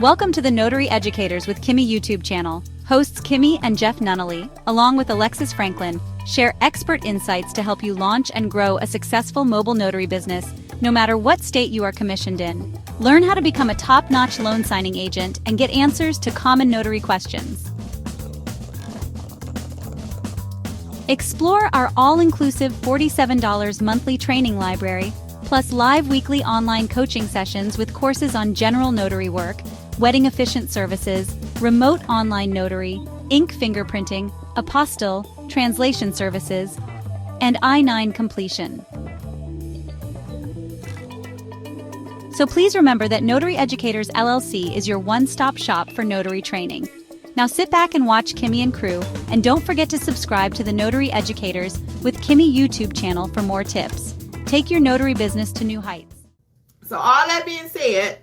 Welcome to the Notary Educators with Kimmi YouTube channel. Hosts Kimmi and Jeff Nunnally, along with Alexis Franklin, share expert insights to help you launch and grow a successful mobile notary business, no matter what state you are commissioned in. Learn how to become a top-notch loan signing agent and get answers to common notary questions. Explore our all-inclusive $47 monthly training library, plus live weekly online coaching sessions with courses on general notary work, wedding efficient services, remote online notary, ink fingerprinting, apostille, translation services, and I-9 completion. So please remember that Notary Educators LLC is your one-stop shop for notary training. Now sit back and watch Kimmi and crew, and don't forget to subscribe to the Notary Educators with Kimmi YouTube channel for more tips. Take your notary business to new heights. So all that being said,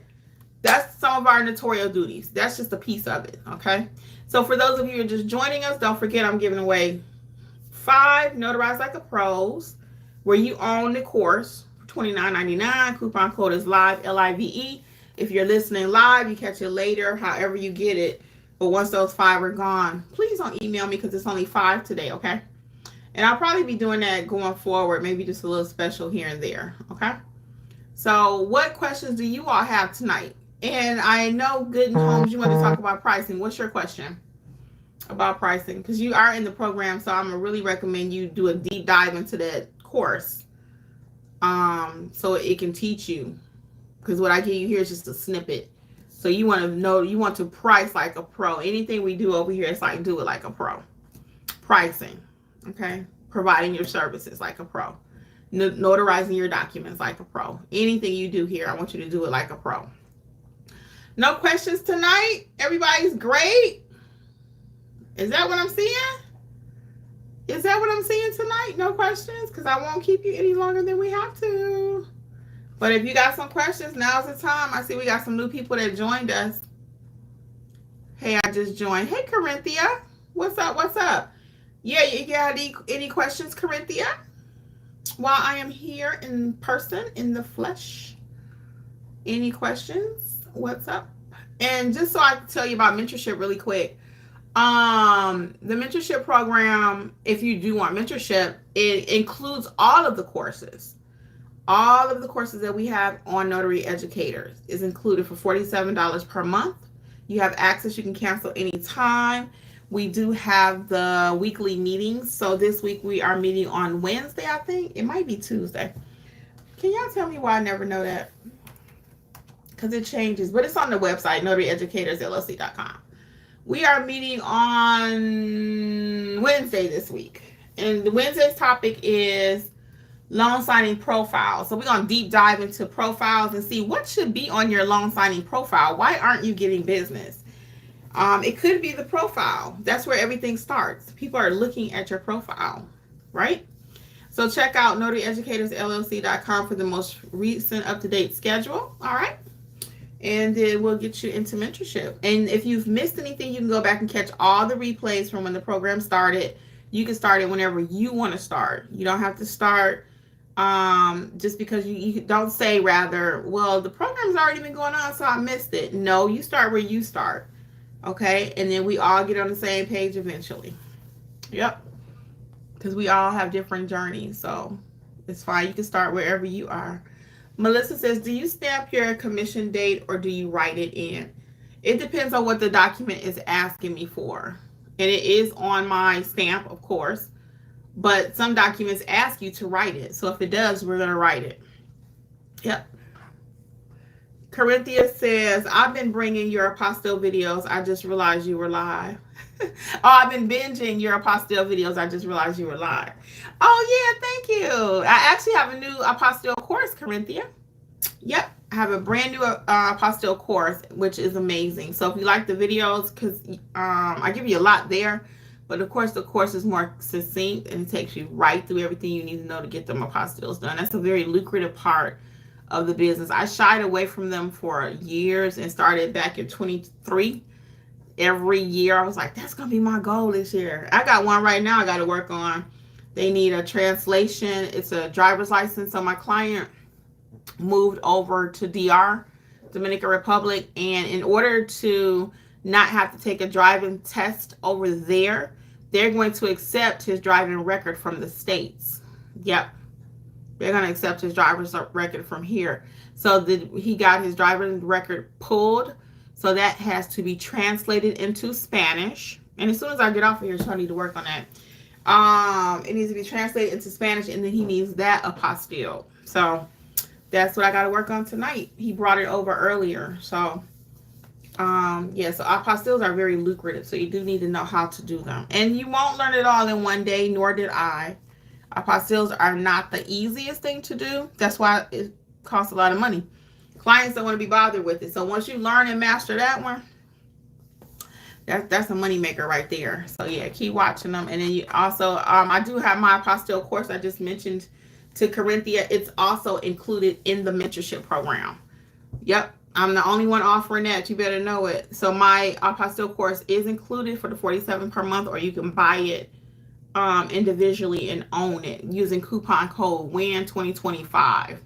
that's some of our notarial duties. That's just a piece of it, okay? So for those of you who are just joining us, don't forget I'm giving away 5 Notarize Like a Pros where you own the course for $29.99. Coupon code is LIVE, L-I-V-E. If you're listening live, you catch it later, however you get it. But once those 5 are gone, please don't email me because it's only 5 today, okay? And I'll probably be doing that going forward, maybe just a little special here and there, okay? So what questions do you all have tonight? And I know Good and Homes, you want to talk about pricing. What's your question about pricing? Because you are in the program, so I'm going to really recommend you do a deep dive into that course so it can teach you. Because what I give you here is just a snippet. So you want to know, you want to price like a pro. Anything we do over here is like do it like a pro. Pricing, okay? Providing your services like a pro. Notarizing your documents like a pro. Anything you do here, I want you to do it like a pro. No questions tonight? Everybody's great? Is that what I'm seeing? Is that what I'm seeing tonight? No questions? Because I won't keep you any longer than we have to. But if you got some questions, now's the time. I see we got some new people that joined us. Hey, I just joined. Hey, Corinthia. What's up? What's up? Yeah, you got any questions, Corinthia? While I am here in person, in the flesh. Any questions? What's up? And just so I can tell you about mentorship really quick. The mentorship program, if you do want mentorship, it includes all of the courses. All of the courses that we have on Notary Educators is included for $47 per month. You have access. You can cancel anytime. We do have the weekly meetings. So this week we are meeting on Wednesday, I think. It might be Tuesday. Can y'all tell me why I never know that? Because it changes. But it's on the website, notaryeducatorsllc.com. We are meeting on Wednesday this week. And the Wednesday's topic is loan signing profile. So we're going to deep dive into profiles and see what should be on your loan signing profile. Why aren't you getting business? It could be the profile. That's where everything starts. People are looking at your profile, right? So check out notaryeducatorsllc.com for the most recent up-to-date schedule. All right. And it will get you into mentorship. And if you've missed anything, you can go back and catch all the replays from when the program started. You can start it whenever you want to start. You don't have to start just because you don't say rather, well, the program's already been going on, so I missed it. No, you start where you start. Okay? And then we all get on the same page eventually. Yep. Because we all have different journeys. So it's fine. You can start wherever you are. Melissa says, do you stamp your commission date or do you write it in? It depends on what the document is asking me for. And it is on my stamp, of course. But some documents ask you to write it. So if it does, we're going to write it. Yep. Corinthia says, I've been bringing your apostille videos. I just realized you were live. Oh, I've been binging your apostille videos. I just realized you were live. Oh, yeah, thank you. I actually have a new apostille course, Corinthia. Yep, I have a brand new apostille course, which is amazing. So if you like the videos, because I give you a lot there, but of course the course is more succinct and it takes you right through everything you need to know to get them apostilles done. That's a very lucrative part of the business. I shied away from them for years and started back in 23. Every year I was like, that's gonna be my goal this year. I got one right now I got to work on. They need a translation. It's a driver's license. So my client moved over to DR Dominican Republic. And in order to not have to take a driving test over there, they're going to accept his driving record from the States. Yep. They're going to accept his driver's record from here. So he got his driver's record pulled. So that has to be translated into Spanish. And as soon as I get off of here, so I need to work on that. It needs to be translated into Spanish, and then he needs that apostille. So that's what I got to work on tonight. He brought it over earlier. So yeah, so apostilles are very lucrative. So you do need to know how to do them. And you won't learn it all in one day, nor did I. Apostilles are not the easiest thing to do. That's why it costs a lot of money. Clients don't want to be bothered with it. So once you learn and master that one, that's a money maker right there. So yeah, keep watching them. And then you also, I do have my apostille course I just mentioned to Corinthia. It's also included in the mentorship program. Yep, I'm the only one offering that. You better know it. So my apostille course is included for the $47 per month, or you can buy it individually and own it using coupon code WIN2025.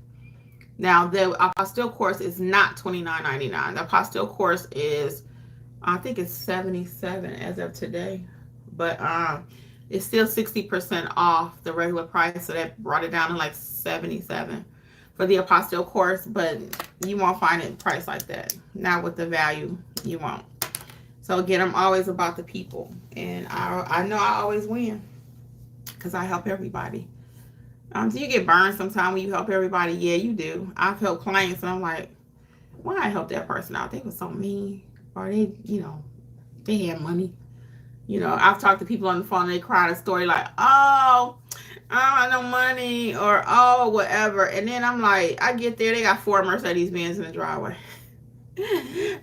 Now the apostille course is not $29.99. The apostille course is, I think it's $77 as of today, but it's still 60% off the regular price, so that brought it down to like $77 for the apostille course. But you won't find it priced like that, not with the value. You won't. So again, I'm always about the people, and I know I always win because I help everybody. Do you get burned sometimes when you help everybody? Yeah, you do. I've helped clients and I'm like, why I help that person out? They were so mean, or they, they had money. I've talked to people on the phone and they cried a story like, oh, I don't have no money, or oh, whatever. And then I'm like, I get there, they got 4 Mercedes-Benz in the driveway.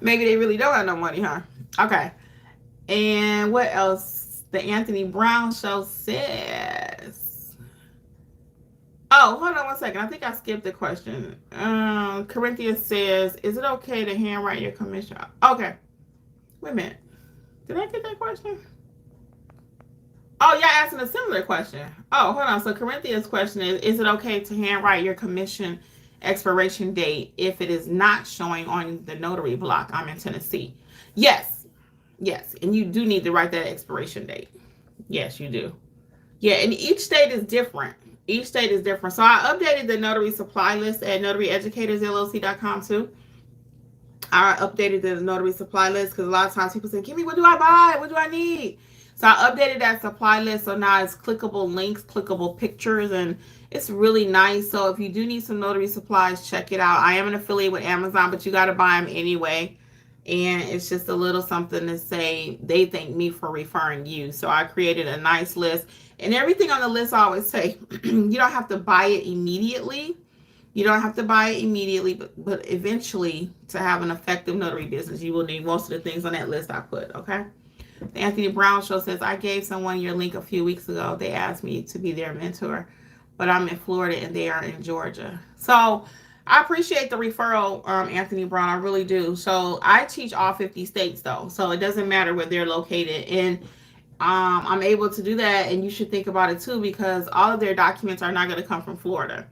Maybe they really don't have no money, huh? Okay. And what else? The Anthony Brown show says. Oh, hold on one second. I think I skipped the question. Corinthians says, is it okay to handwrite your commission? Okay. Wait a minute. Did I get that question? Oh, y'all asking a similar question. Oh, hold on. So Corinthians' question is it okay to handwrite your commission expiration date if it is not showing on the notary block? I'm in Tennessee. Yes. Yes. And you do need to write that expiration date. Yes, you do. Yeah, and each state is different. Each state is different. So I updated the notary supply list at notaryeducatorsllc.com too. I updated the notary supply list because a lot of times people say, Kimmi, what do I buy? What do I need? So I updated that supply list. So now it's clickable links, clickable pictures, and it's really nice. So if you do need some notary supplies, check it out. I am an affiliate with Amazon, but you got to buy them anyway. And it's just a little something to say they thank me for referring you. So I created a nice list. And everything on the list, I always say, you don't have to buy it immediately. You don't have to buy it immediately, but eventually, to have an effective notary business, you will need most of the things on that list I put, okay? The Anthony Brown show says, I gave someone your link a few weeks ago. They asked me to be their mentor, but I'm in Florida and they are in Georgia. So I appreciate the referral, Anthony Brown. I really do. So I teach all 50 states, though. So it doesn't matter where they're located. And I'm able to do that, and you should think about it too, because all of their documents are not going to come from Florida.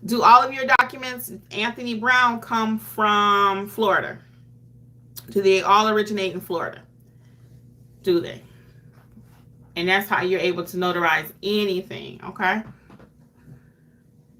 Do all of your documents, Anthony Brown, come from Florida? Do they all originate in Florida? Do they? And that's how you're able to notarize anything, okay?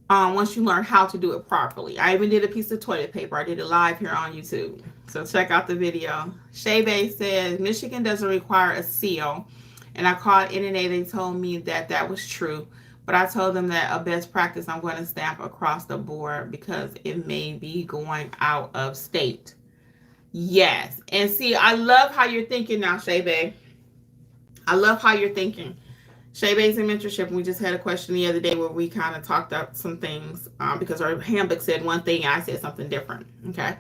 Once you learn how to do it properly. I even did a piece of toilet paper. I did it live here on YouTube. So check out the video. Shay Bay says, Michigan doesn't require a seal. And I called NNA. They told me that was true. But I told them that a best practice I'm going to stamp across the board because it may be going out of state. Yes. And see, I love how you're thinking now, Shay Bay. I love how you're thinking. Shay Bay's in mentorship, and we just had a question the other day where we kind of talked about some things because our handbook said one thing and I said something different. Okay.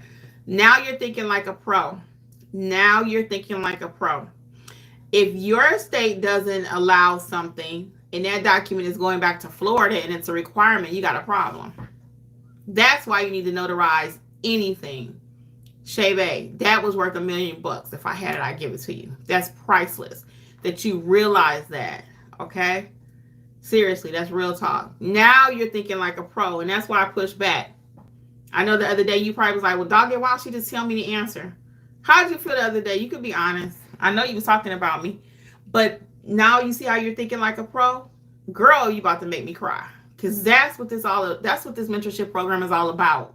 Now you're thinking like a pro. Now you're thinking like a pro. If your state doesn't allow something and that document is going back to Florida and it's a requirement, you got a problem. That's why you need to notarize anything. Shay Bay, that was worth $1 million. If I had it, I'd give it to you. That's priceless. That you realize that. Okay? Seriously, that's real talk. Now you're thinking like a pro, and that's why I push back. I know the other day you probably was like, well, dog it, why don't she just tell me the answer? How did you feel the other day? You could be honest. I know you was talking about me, but now you see how you're thinking like a pro? Girl, you about to make me cry. Because that's what this mentorship program is all about.